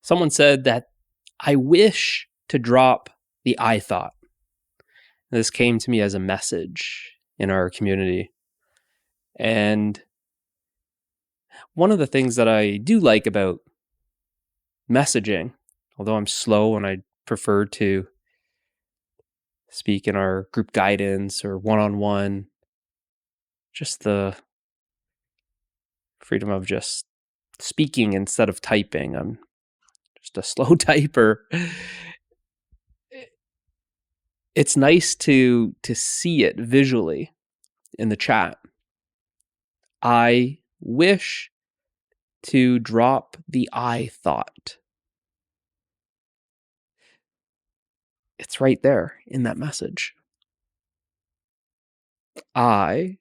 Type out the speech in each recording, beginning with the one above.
Someone said that I wish to drop the I thought. This came to me as a message in our community. And one of the things that I do like about messaging, although I'm slow and I prefer to speak in our group guidance or one-on-one, just the freedom of just speaking instead of typing. I'm just a slow typer. It's nice to see it visually in the chat. I wish to drop the I thought. It's right there in that message. I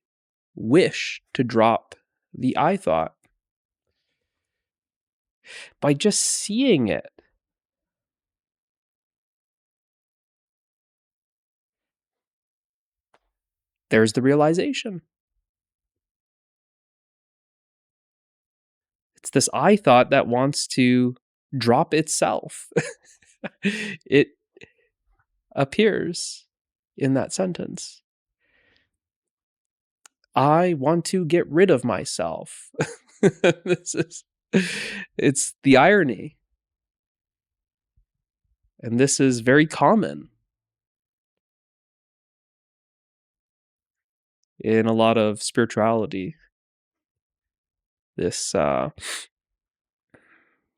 wish to drop the I thought. By just seeing it, there's the realization. It's this I thought that wants to drop itself. It appears in that sentence. I want to get rid of myself. It's the irony. And this is very common in a lot of spirituality. This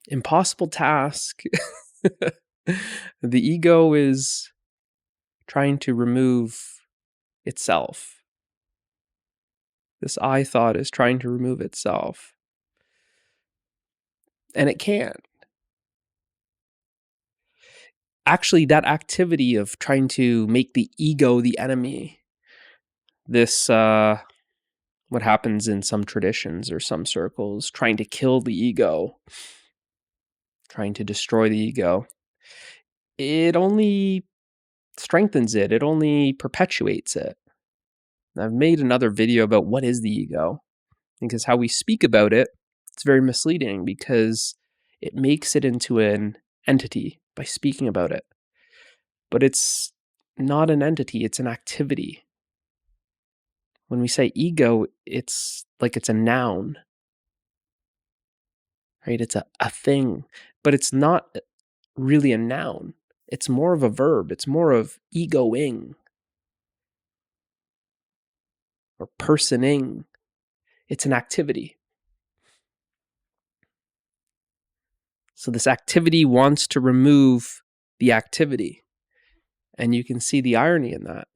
impossible task. The ego is trying to remove itself. This I thought is trying to remove itself. And it can't. Actually, that activity of trying to make the ego the enemy, this, what happens in some traditions or some circles, trying to kill the ego, trying to destroy the ego, it only strengthens it. It only perpetuates it. I've made another video about what is the ego, because how we speak about it, it's very misleading because it makes it into an entity by speaking about it. But it's not an entity, it's an activity. When we say ego, it's like it's a noun, right? It's a thing, but it's not really a noun. It's more of a verb. It's more of egoing or personing. It's an activity. So this activity wants to remove the activity. And you can see the irony in that,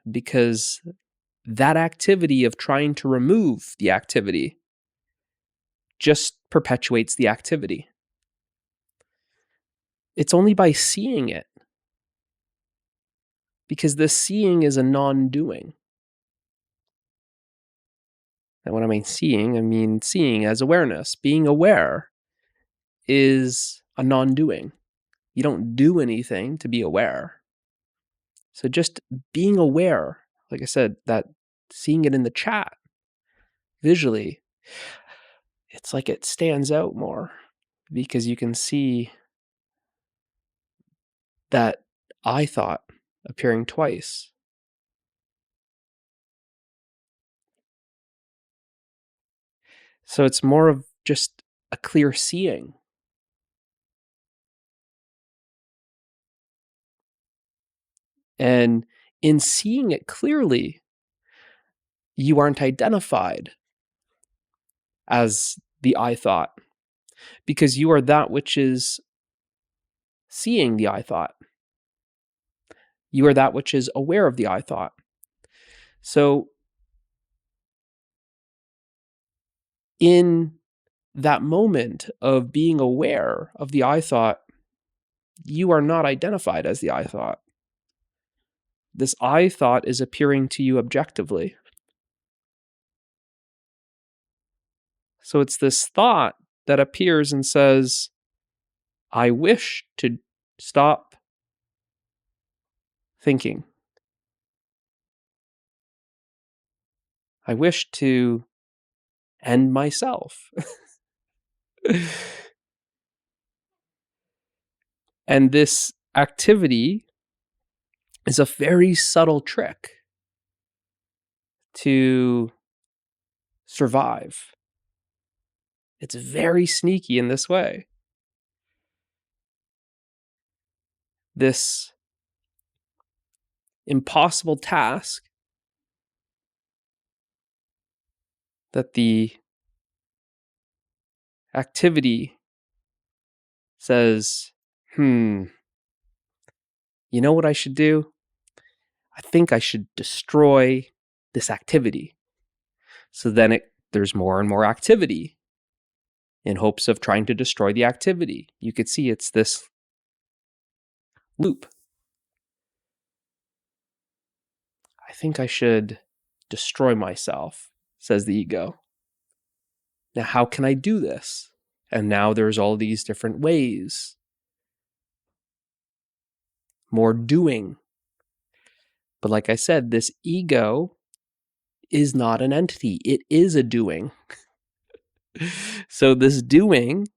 because that activity of trying to remove the activity just perpetuates the activity. It's only by seeing it, because this seeing is a non-doing. And when I mean seeing as awareness. Being aware is a non-doing. You don't do anything to be aware. So just being aware, like I said, that seeing it in the chat visually, it's like it stands out more because you can see that I thought appearing twice. So it's more of just a clear seeing. And in seeing it clearly, you aren't identified as the I thought, because you are that which is seeing the I thought. You are that which is aware of the I thought. So in that moment of being aware of the I thought, you are not identified as the I thought. This I thought is appearing to you objectively. So it's this thought that appears and says, I wish to stop thinking. I wish to end myself. And this activity is a very subtle trick to survive. It's very sneaky in this way. This impossible task that the activity says, you know what I should do? I think I should destroy this activity. So then there's more and more activity in hopes of trying to destroy the activity. You could see it's this loop. I think I should destroy myself, says the ego. Now, how can I do this? And now there's all these different ways. More doing. But like I said, this ego is not an entity. It is a doing. So this doing,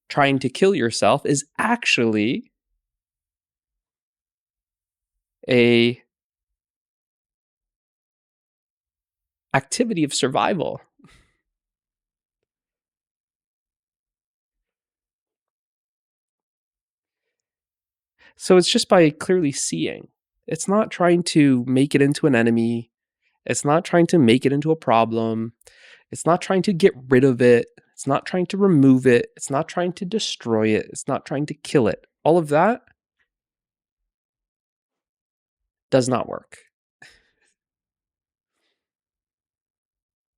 trying to kill yourself, is actually a activity of survival. So it's just by clearly seeing. It's not trying to make it into an enemy. It's not trying to make it into a problem. It's not trying to get rid of it. It's not trying to remove it. It's not trying to destroy it. It's not trying to kill it. All of that does not work.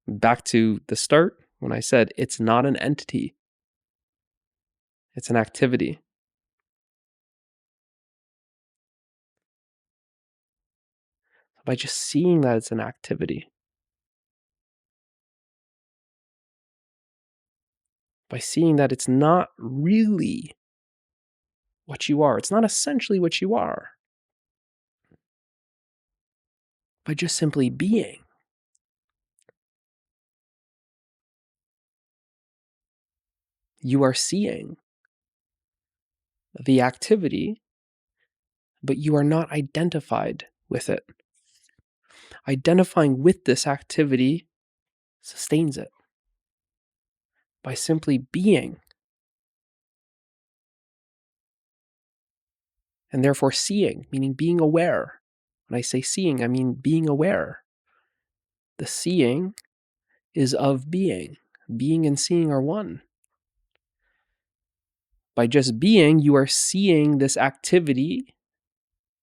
Back to the start when I said it's not an entity. It's an activity. By just seeing that it's an activity, by seeing that it's not really what you are, it's not essentially what you are, by just simply being, you are seeing the activity, but you are not identified with it. Identifying with this activity sustains it. By simply being, and therefore seeing, meaning being aware. When I say seeing, I mean being aware. The seeing is of being. Being and seeing are one. By just being, you are seeing this activity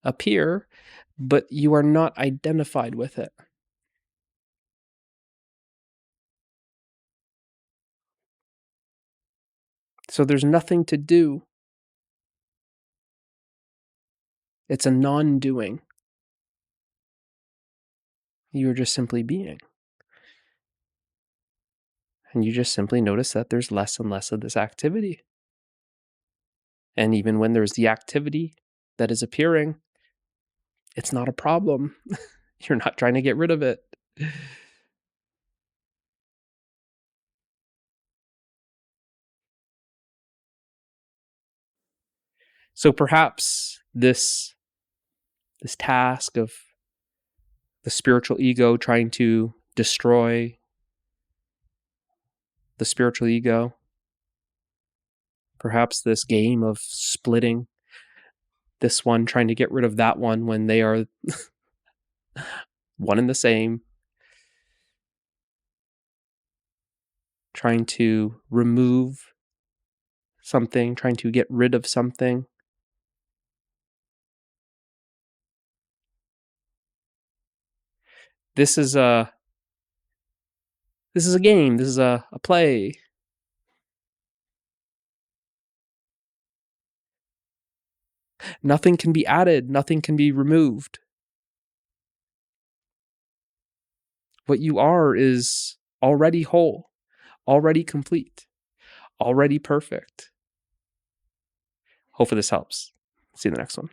appear, but you are not identified with it. So there's nothing to do. It's a non-doing. You are just simply being. And you just simply notice that there's less and less of this activity. And even when there's the activity that is appearing, it's not a problem. You're not trying to get rid of it. So perhaps this task of the spiritual ego trying to destroy the spiritual ego, perhaps this game of splitting this one, trying to get rid of that one when they are one and the same, trying to remove something, trying to get rid of something. This is a game. This is a play. Nothing can be added. Nothing can be removed. What you are is already whole, already complete, already perfect. Hopefully this helps. See you in the next one.